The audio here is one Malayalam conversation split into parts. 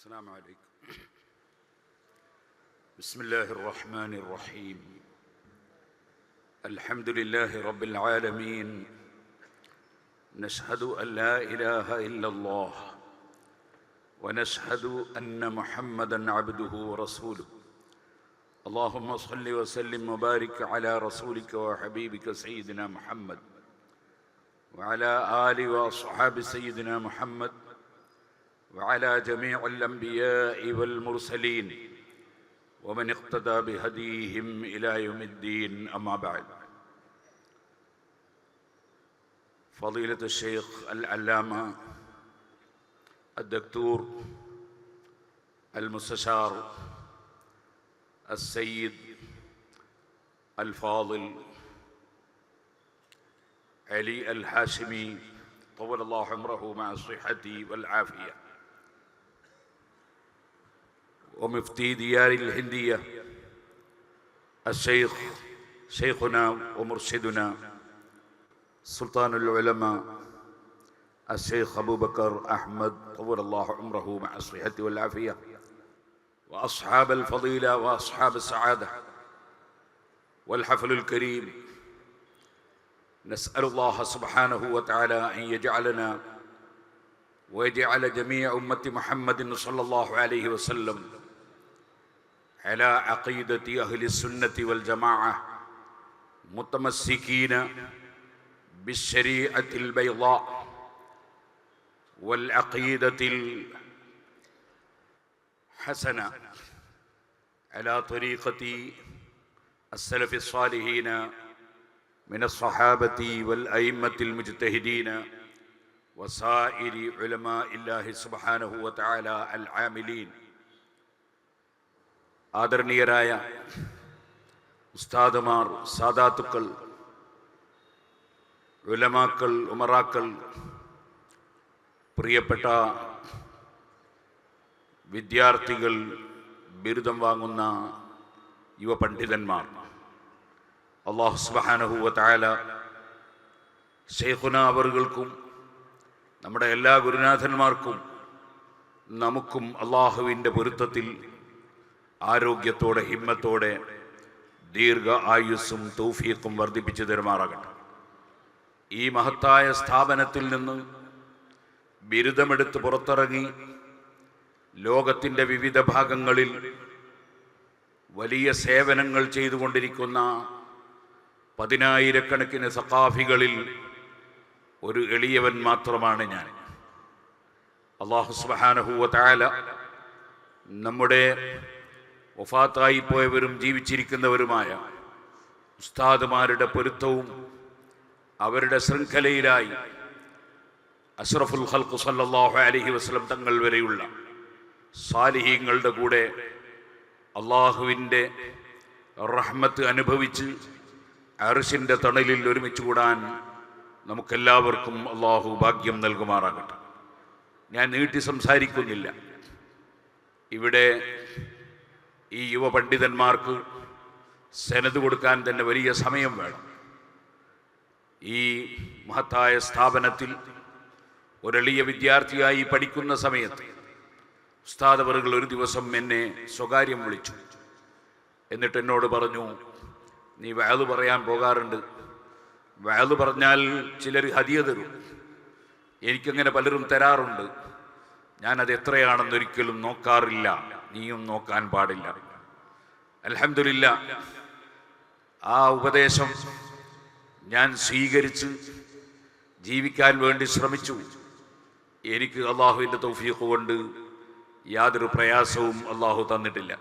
السلام عليكم. بسم الله الرحمن الرحيم. الحمد لله رب العالمين. نشهد أن لا إله إلا الله ونشهد أن محمدًا عبده ورسوله. اللهم صل وسلم وبارك على رسولك وحبيبك سيدنا محمد وعلى آل وأصحاب سيدنا محمد وعلى جميع الأنبياء والمرسلين ومن اقتدى بهديهم إلى يوم الدين. أما بعد، فضيلة الشيخ العلامة الدكتور المستشار السيد الفاضل علي الهاشمي طول الله عمره مع الصحة والعافية، ومفتي ديار الهندية الشيخ شيخنا ومرشدنا سلطان العلماء الشيخ أبو بكر أحمد طول الله عمره مع الصحة والعافية، وأصحاب الفضيلة وأصحاب السعادة والحفل الكريم، نسأل الله سبحانه وتعالى أن يجعلنا ويجعل جميع أمة محمد صلى الله عليه وسلم على عقيدة أهل السنة والجماعة متمسكين بالشريعة البيضاء والعقيدة الحسنة على طريقة السلف الصالحين من الصحابة والأئمة المجتهدين وسائر علماء الله سبحانه وتعالى العاملين. ആദരണീയരായ ഉസ്താദുമാർ, സാദാത്തുക്കൾ, ഉലമാക്കൾ, ഉമറാക്കൾ, പ്രിയപ്പെട്ട വിദ്യാർത്ഥികൾ, ബിരുദം വാങ്ങുന്ന യുവപണ്ഡിതന്മാർ, അല്ലാഹു സുബ്ഹാനഹു വ തആല ശൈഖുനാ അവർകൾക്കും നമ്മുടെ എല്ലാ ഗുരുനാഥന്മാർക്കും നമുക്കും അള്ളാഹുവിൻ്റെ പൊരുത്തത്തിൽ ആരോഗ്യത്തോടെ ഹിമ്മത്തോടെ ദീർഘ ആയുസ്സും തൗഫീഖും വർദ്ധിപ്പിച്ചു തരുമാറാകട്ടെ. ഈ മഹത്തായ സ്ഥാപനത്തിൽ നിന്ന് ബിരുദമെടുത്ത് പുറത്തിറങ്ങി ലോകത്തിൻ്റെ വിവിധ ഭാഗങ്ങളിൽ വലിയ സേവനങ്ങൾ ചെയ്തുകൊണ്ടിരിക്കുന്ന പതിനായിരക്കണക്കിന് സഖാഫികളിൽ ഒരു എളിയവൻ മാത്രമാണ് ഞാൻ. അല്ലാഹു സുബ്ഹാനഹു വ തആല നമ്മുടെ വഫാത്തായി പോയവരും ജീവിച്ചിരിക്കുന്നവരുമായ ഉസ്താദുമാരുടെ പൊരുത്തവും അവരുടെ ശൃംഖലയിലായി അഷ്റഫുൽ ഖൽഖ് സല്ലല്ലാഹു അലൈഹി വസല്ലം തങ്ങൾ വരെയുള്ള സാലിഹീങ്ങളുടെ കൂടെ അള്ളാഹുവിൻ്റെ റഹ്മത്ത് അനുഭവിച്ച് അർശിൻ്റെ തണലിൽ ഒരുമിച്ച് കൂടാൻ നമുക്കെല്ലാവർക്കും അള്ളാഹു ഭാഗ്യം നൽകുമാറാകട്ടെ. ഞാൻ നീട്ടി സംസാരിക്കുന്നില്ല. ഇവിടെ ഈ യുവ പണ്ഡിതന്മാർക്ക് സനദ് കൊടുക്കാൻ തന്നെ വലിയ സമയം വേണം. ഈ മഹത്തായ സ്ഥാപനത്തിൽ ഒരെളിയ വിദ്യാർത്ഥിയായി പഠിക്കുന്ന സമയത്ത് ഉസ്താദ് അവറുകൾ ഒരു ദിവസം എന്നെ സ്വകാര്യം വിളിച്ചു. എന്നിട്ട് എന്നോട് പറഞ്ഞു, നീ വഅദ് പറയാൻ പോകാറുണ്ട്, വഅദ് പറഞ്ഞാൽ ചിലർ ഹദിയ തരും, എനിക്കങ്ങനെ പലരും തരാറുണ്ട്, ഞാനത് എത്രയാണെന്നൊരിക്കലും നോക്കാറില്ല, നീയും നോക്കാൻ പാടില്ല. അൽഹംദുലില്ലാഹ്, ആ ഉപദേശം ഞാൻ സ്വീകരിച്ച് ജീവിക്കാൻ വേണ്ടി ശ്രമിച്ചു. എനിക്ക് അള്ളാഹുവിൻ്റെ തൗഫീഖ് കൊണ്ട് യാതൊരു പ്രയാസവും അള്ളാഹു തന്നിട്ടില്ല.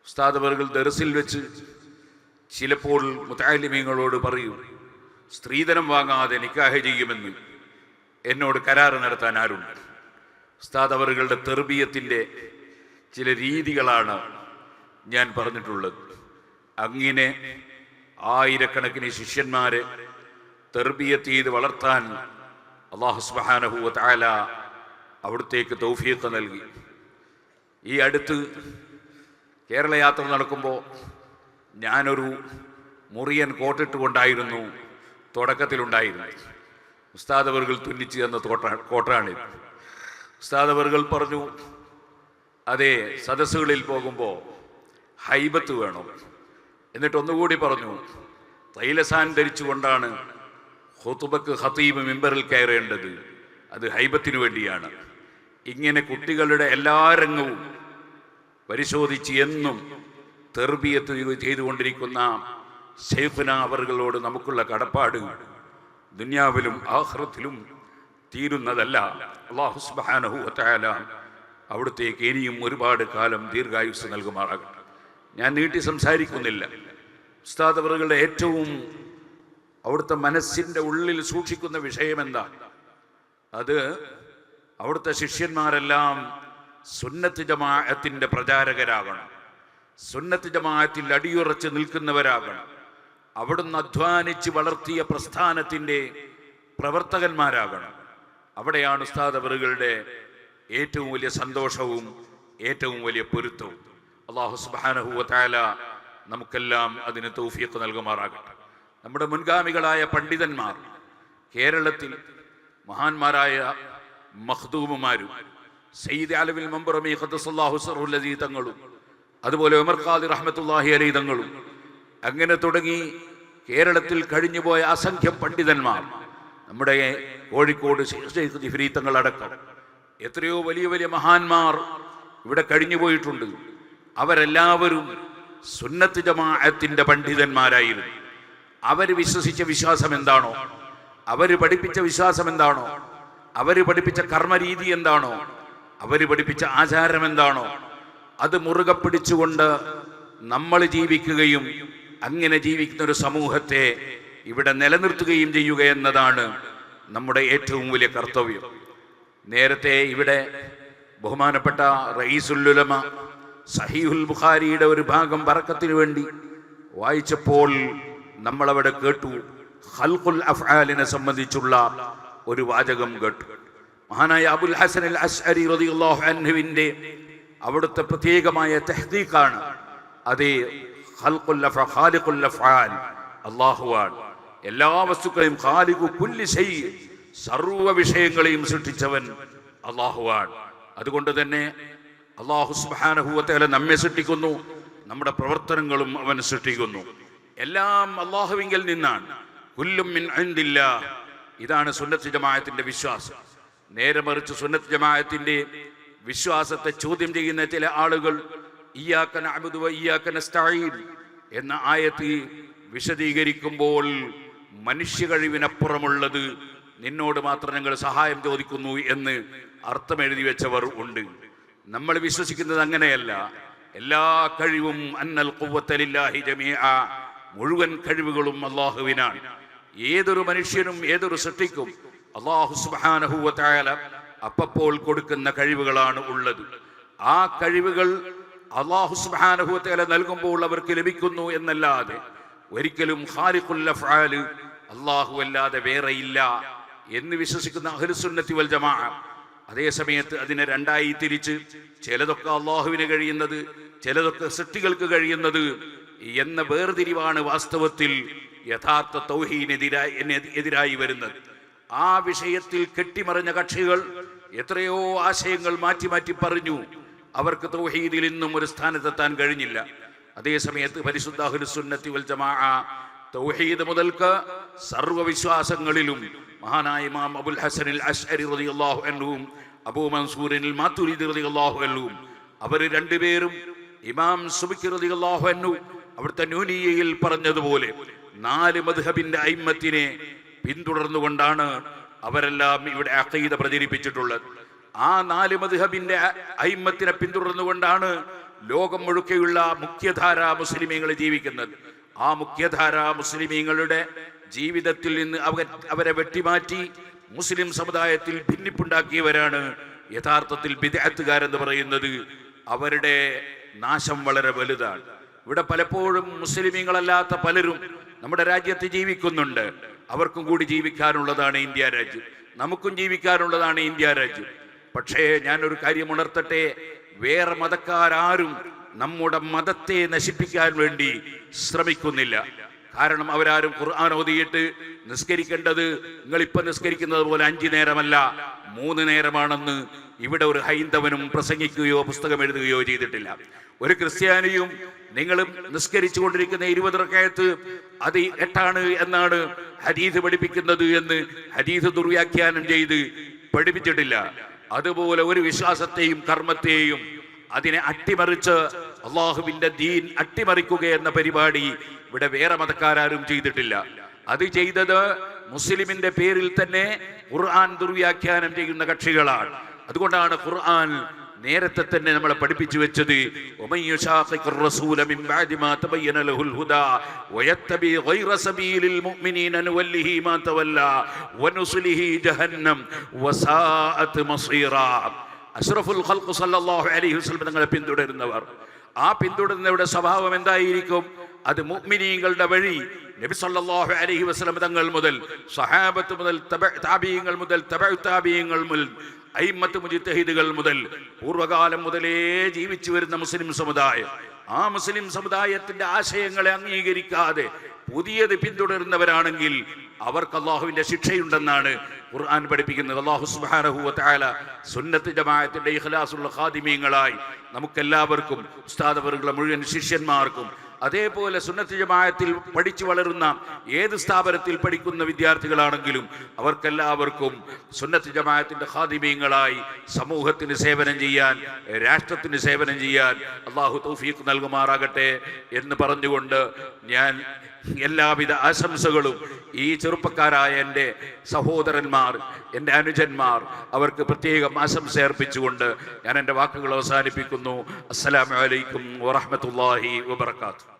ഉസ്താദ് അവറുകൾ ദർസിൽ വെച്ച് ചിലപ്പോൾ മുതഅല്ലിമീങ്ങളോട് പറയും, സ്ത്രീധനം വാങ്ങാതെ നിക്കാഹ് ചെയ്യുമെന്ന് എന്നോട് കരാറ് നടത്താൻ ആരുണ്ട്? ഉസ്താദ് അവറുകളുടെ തെർബിയത്തിൻ്റെ ചില രീതികളാണ് ഞാൻ പറഞ്ഞിട്ടുള്ളത്. അങ്ങനെ ആയിരക്കണക്കിന് ശിഷ്യന്മാരെ തെർബിയത്ത് ചെയ്ത് വളർത്താൻ അല്ലാഹു സുബ്ഹാനഹു വ തആല അവിടുത്തേക്ക് തൗഫീഖ് നൽകി. ഈ അടുത്ത് കേരള യാത്ര നടക്കുമ്പോൾ ഞാനൊരു മുറിയൻ കോട്ടിട്ടുകൊണ്ടായിരുന്നു തുടക്കത്തിലുണ്ടായിരുന്നത്. ഉസ്താദ് അവറുകൾ തുന്നിച്ച് തന്ന കോട്ടാണിത്. ഉസ്താദ് അവറുകൾ പറഞ്ഞു, അതെ, സദസ്സുകളിൽ പോകുമ്പോൾ ഹൈബത്ത് വേണം. എന്നിട്ട് ഒന്നുകൂടി പറഞ്ഞു, തൈലസാൻ ധരിച്ചുകൊണ്ടാണ് ഖുതുബക്ക് ഖതീബ് മിമ്പറിൽ കയറേണ്ടത്, അത് ഹൈബത്തിന് വേണ്ടിയാണ്. ഇങ്ങനെ കുട്ടികളുടെ എല്ലാ രംഗവും പരിശോധിച്ച് എന്നും തെർബിയത്ത് ചെയ്തുകൊണ്ടിരിക്കുന്ന ശൈഖുന അവറുകളോട് നമുക്കുള്ള കടപ്പാട് ദുനിയാവിലും ആഖിറത്തിലും തീരുന്നതല്ല. അല്ലാഹു സുബ്ഹാനഹു വ തആല അവിടുത്തേക്ക് ഇനിയും ഒരുപാട് കാലം ദീർഘായുസ് നൽകുമാറാകട്ടെ. ഞാൻ നീട്ടി സംസാരിക്കുന്നില്ല. ഉസ്താദ് അവറുകളുടെ ഏറ്റവും അവിടുത്തെ മനസ്സിൻ്റെ ഉള്ളിൽ സൂക്ഷിക്കുന്ന വിഷയം എന്താ? അത് അവിടുത്തെ ശിഷ്യന്മാരെല്ലാം സുന്നത്ത് ജമാഅത്തിൻ്റെ പ്രചാരകരാകണം, സുന്നത്ത് ജമാഅത്തിൽ അടിയുറച്ച് നിൽക്കുന്നവരാകണം, അവിടുന്ന് അധ്വാനിച്ച് വളർത്തിയ പ്രസ്ഥാനത്തിൻ്റെ പ്രവർത്തകന്മാരാകണം. അവിടെയാണ് ഉസ്താദ് അവറുകളുടെ ഏറ്റവും വലിയ സന്തോഷവും ഏറ്റവും വലിയ പൊരുത്തവും. അല്ലാഹു സുബ്ഹാനഹു വ തആല നമുക്കെല്ലാം അതിന് തൗഫീഖ് നൽകുമാറാകട്ടെ. നമ്മുടെ മുൻഗാമികളായ പണ്ഡിതന്മാർ, കേരളത്തിൽ മഹാന്മാരായ മഖ്ദൂമുമാരും സയ്യിദ് അലവിൽ മംബറമി ഖദ്ദസല്ലാഹു സിർറുൽ അസീ തങ്ങളും അതുപോലെ ഉമർ ഖാദി റഹ്മത്തുള്ളാഹി അലൈഹി തങ്ങളും അങ്ങനെ തുടങ്ങി കേരളത്തിൽ കഴിഞ്ഞുപോയ അസംഖ്യം പണ്ഡിതന്മാർ, നമ്മുടെ കോഴിക്കോട് ശൈഖ് ജിഫ്രി തങ്ങളടക്കം എത്രയോ വലിയ വലിയ മഹാന്മാർ ഇവിടെ കഴിഞ്ഞുപോയിട്ടുണ്ട്. അവരെല്ലാവരും സുന്നത്ത് ജമാഅത്തിന്റെ പണ്ഡിതന്മാരായിരുന്നു. അവർ വിശ്വസിച്ച വിശ്വാസം എന്താണോ, അവർ പഠിപ്പിച്ച വിശ്വാസം എന്താണോ, അവർ പഠിപ്പിച്ച കർമ്മരീതി എന്താണോ, അവർ പഠിപ്പിച്ച ആചാരം എന്താണോ, അത് മുറുകെ പിടിച്ചുകൊണ്ട് നമ്മൾ ജീവിക്കുകയും അങ്ങനെ ജീവിക്കുന്ന ഒരു സമൂഹത്തെ ഇവിടെ നിലനിർത്തുകയും ചെയ്യുക എന്നതാണ് നമ്മുടെ ഏറ്റവും വലിയ കർത്തവ്യം. നേരത്തെ ഇവിടെ ബഹുമാനപ്പെട്ട റഈസുൽ ഉലമ സഹീഹുൽ ബുഖാരിയുടെ ഒരു ഭാഗം ബറക്കത്തിന് വേണ്ടി വായിച്ചപ്പോൾ നമ്മളവിടെ കേട്ടു, ഖൽഖുൽ അഫ്ആലിനെ സംബന്ധിച്ചുള്ള ഒരു വാചകം കേട്ടു. മഹാനായ അബുൽ ഹസൻ അൽ അശ്അരി റളിയല്ലാഹു അൻഹുവിന്റെ അവിടുത്തെ പ്രത്യേകമായ തഹ്ദീഖാണ്. അതേ, ഖാലിഖുൽ അഫ്ആൽ അല്ലാഹുവാണ്. എല്ലാ വസ്തുക്കളെയും ഖാലിഖു കുല്ലി ശൈ, സർവ്വ വിഷയങ്ങളെയും സൃഷ്ടിച്ചവൻ അല്ലാഹുവാണ്. അതുകൊണ്ട് തന്നെ അല്ലാഹു സുബ്ഹാനഹു വ തആല നമ്മെ സൃഷ്ടിക്കുന്നു, നമ്മുടെ പ്രവർത്തനങ്ങളും അവൻ സൃഷ്ടിക്കുന്നു. എല്ലാം അല്ലാഹുവിങ്കൽ നിന്നാണ്. കുല്ലും മിൻ ഇൻദില്ലാഹ്. ഇതാണ് സുന്നത്ത് ജമാഅത്തിന്റെ വിശ്വാസം. നേരെ മറിച്ച് സുന്നത്ത് ജമാഅത്തിന്റെ വിശ്വാസത്തെ ചോദ്യം ചെയ്യുന്ന ചില ആളുകൾ ഇയ്യാക നഅ്ബുദു വ ഇയ്യാക നസ്തഈൻ എന്ന ആയത്ത് വിശദീകരിക്കുമ്പോൾ മനുഷ്യ കഴിവിനപ്പുറമുള്ളത് നിന്നോട് മാത്രം ഞങ്ങൾ സഹായം ചോദിക്കുന്നു എന്ന് അർത്ഥം എഴുതി വെച്ചവർ ഉണ്ട്. നമ്മൾ വിശ്വസിക്കുന്നത് അങ്ങനെയല്ല. എല്ലാ കഴിവും അന്നൽ ഖുവ്വത ലില്ലാഹി ജമീഅ, മുഴുവൻ കഴിവുകളും അല്ലാഹുവിനാണ്. ഏതൊരു മനുഷ്യനും ഏതൊരു സൃഷ്ടിക്കും അല്ലാഹു സുബ്ഹാനഹു വ തആല അപ്പോൾ കൊടുക്കുന്ന കഴിവുകളാണ് ഉള്ളത്. ആ കഴിവുകൾ അല്ലാഹു സുബ്ഹാനഹു വ തആല നൽകുമ്പോൾ അവർക്ക് ലഭിക്കുന്നു എന്നല്ലാതെ ഒരിക്കലും ഖാലിഖുൽ അഫ്ആൽ അല്ലാഹു അല്ലാതെ വേറെയില്ല എന്ന് വിശ്വസിക്കുന്ന അഹ്ലുസുന്നത്തി വൽ ജമാഅ. അതേ സമയത്ത് അതിനെ രണ്ടായി തിരിച്ച് ചിലതൊക്കെ അല്ലാഹുവിന് കഴിയുന്നത്, ചിലതൊക്കെ സൃഷ്ടികൾക്ക് കഴിയുന്നത് എന്ന വേർതിരിവാണ് വാസ്തവത്തിൽ യഥാർത്ഥ തൗഹീദിനെതിരായി വരുന്നത്. ആ വിഷയത്തിൽ കെട്ടിമറിഞ്ഞ കക്ഷികൾ എത്രയോ ആശയങ്ങൾ മാറ്റി മാറ്റി പറഞ്ഞു. അവർക്ക് തൗഹീദിൽ ഇന്നും ഒരു സ്ഥാനത്തെത്താൻ കഴിഞ്ഞില്ല. അതേസമയത്ത് പരിശുദ്ധ അഹ്ലുസുന്നത്തി വൽ ജമാഅ തൗഹീദ് മുതൽക്ക് സർവ്വവിശ്വാസങ്ങളിലും മഹാനായ ഇമാം അബുൽ ഹസൻ അൽ അശ്അരി റളിയല്ലാഹു അൻഹുവും അബൂ മൻസൂർ അൽ മാതുരിദി റളിയല്ലാഹു അൻഹുവും അവർ രണ്ടുപേരും ഇമാം സുബ്കി റളിയല്ലാഹു അൻഹു അവിടുത്തെ നൂനിയയിൽ പറഞ്ഞതുപോലെ 4 മദ്ഹബിന്റെ അയിമ്മത്തിനെ പിന്തുടർന്നുകൊണ്ടാണ് അവരെല്ലാം ഇവിടെ അഖീദ പ്രചരിപ്പിച്ചിട്ടുള്ളത്. ആ 4 മദ്ഹബിന്റെ അയിമ്മത്തിനെ പിന്തുടർന്നുകൊണ്ടാണ് ലോകം മുഴുക്കെയുള്ള മുഖ്യധാരാ മുസ്ലിമീങ്ങൾ ജീവിക്കുന്നത്. ആ മുഖ്യധാരാ മുസ്ലിമീങ്ങളുടെ ജീവിതത്തിൽ നിന്ന് അവരെ വെട്ടിമാറ്റി മുസ്ലിം സമുദായത്തിൽ ഭിന്നിപ്പുണ്ടാക്കിയവരാണ് യഥാർത്ഥത്തിൽ ബിദ്അത്തുകാരെന്ന് പറയുന്നത്. അവരുടെ നാശം വളരെ വലുതാണ്. ഇവിടെ പലപ്പോഴും മുസ്ലിമീങ്ങളല്ലാത്ത പലരും നമ്മുടെ രാജ്യത്ത് ജീവിക്കുന്നുണ്ട്. അവർക്കും കൂടി ജീവിക്കാനുള്ളതാണ് ഇന്ത്യ രാജ്യം, നമുക്കും ജീവിക്കാനുള്ളതാണ് ഇന്ത്യ രാജ്യം. പക്ഷേ ഞാനൊരു കാര്യം ഉണർത്തട്ടെ, വേറെ മതക്കാരും നമ്മുടെ മതത്തെ നശിപ്പിക്കാൻ വേണ്ടി ശ്രമിക്കുന്നില്ല. കാരണം അവരാരും ഖുർആൻ ഓതിയിട്ട് നിസ്കരിക്കേണ്ടത് നിങ്ങളിപ്പം നിസ്കരിക്കുന്നത് പോലെ 5 നേരമല്ല 3 നേരമാണെന്ന് ഇവിടെ ഒരു ഹൈന്ദവനും പ്രസംഗിക്കുകയോ പുസ്തകം എഴുതുകയോ ചെയ്തിട്ടില്ല. ഒരു ക്രിസ്ത്യാനിയും നിങ്ങൾ നിസ്കരിച്ചു കൊണ്ടിരിക്കുന്ന 20 റക്അത്ത് അത് 8 എന്നാണ് ഹദീസ് പഠിപ്പിക്കുന്നത് എന്ന് ഹദീസ് ദുർവ്യാഖ്യാനം ചെയ്ത് പഠിപ്പിച്ചിട്ടില്ല. അതുപോലെ ഒരു വിശ്വാസത്തെയും കർമ്മത്തെയും അതിനെ അട്ടിമറിച്ച് അള്ളാഹുവിന്റെ ദീൻ അട്ടിമറിക്കുക എന്ന പരിപാടി ഇവിടെ വേറെ മതക്കാരും ചെയ്തിട്ടില്ല. അത് ചെയ്തത് മുസ്ലിമിന്റെ പേരിൽ തന്നെ ഖുർആൻ ദുർവ്യാഖ്യാനം ചെയ്യുന്ന കക്ഷികളാണ്. അതുകൊണ്ടാണ് ഖുർആൻ നേരത്തെ തന്നെ നമ്മളെ പഠിപ്പിച്ചു വെച്ചത് അഷ്റഫുൽ ഖൽഖ് സല്ലല്ലാഹു അലൈഹി വസല്ലം തങ്ങളെ പിന്തുടരുന്നവർ, ആ പിന്തുടരുന്നവരുടെ സ്വഭാവം എന്തായിരിക്കും? അത് മുഅ്മിനീങ്ങളുടെ വഴി നബി സല്ലല്ലാഹു അലൈഹി വസല്ലം തങ്ങൾ മുതൽ സ്വഹാബത്ത് മുതൽ താബിഈങ്ങൾ മുതൽ തബഉ താബിഈങ്ങൾ മുതൽ അയിമ്മത്ത് മുജ്തഹിദുകൾ മുതൽ പൂർവകാലം മുതലേ ജീവിച്ചു വരുന്ന മുസ്ലിം സമുദായം, ആ മുസ്ലിം സമുദായത്തിന്റെ ആശയങ്ങളെ അംഗീകരിക്കാതെ പുതിയത് പിന്തുടരുന്നവരാണെങ്കിൽ അവർക്ക് അള്ളാഹുവിന്റെ ശിക്ഷയുണ്ടെന്നാണ് ഖുർആൻ പഠിപ്പിക്കുന്നത്. അള്ളാഹു സുബ്ഹാനഹു വ തആല സുന്നത്ത് ജമാഅത്തിന്റെ ഇഖ്ലാസുള്ള ഖാദിമീങ്ങളായി നമുക്കെല്ലാവർക്കും, ഉസ്താദ് അവരുടെ മുഴുവൻ ശിഷ്യന്മാർക്കും, അതേപോലെ സുന്നത്ത് ജമാഅത്തിൽ പഠിച്ചു വളരുന്ന ഏത് സ്ഥാപനത്തിൽ പഠിക്കുന്ന വിദ്യാർത്ഥികളാണെങ്കിലും അവർക്കെല്ലാവർക്കും സുന്നത്ത് ജമാഅത്തിന്റെ ഖാദിമീങ്ങളായി സമൂഹത്തിന് സേവനം ചെയ്യാൻ, രാഷ്ട്രത്തിന് സേവനം ചെയ്യാൻ അള്ളാഹു തൗഫീഖ് നൽകുമാറാകട്ടെ എന്ന് പറഞ്ഞുകൊണ്ട് ഞാൻ എല്ലാവിധ ആശംസകളും ഈ ചെറുപ്പക്കാരായ എൻ്റെ സഹോദരന്മാർ, എൻ്റെ അനുജന്മാർ, അവർക്ക് പ്രത്യേകം ആശംസ അർപ്പിച്ചുകൊണ്ട് ഞാൻ എൻ്റെ വാക്കുകൾ അവസാനിപ്പിക്കുന്നു. അസ്സലാമു അലൈക്കും വറഹ്മത്തുള്ളാഹി വബറകാതുഹു.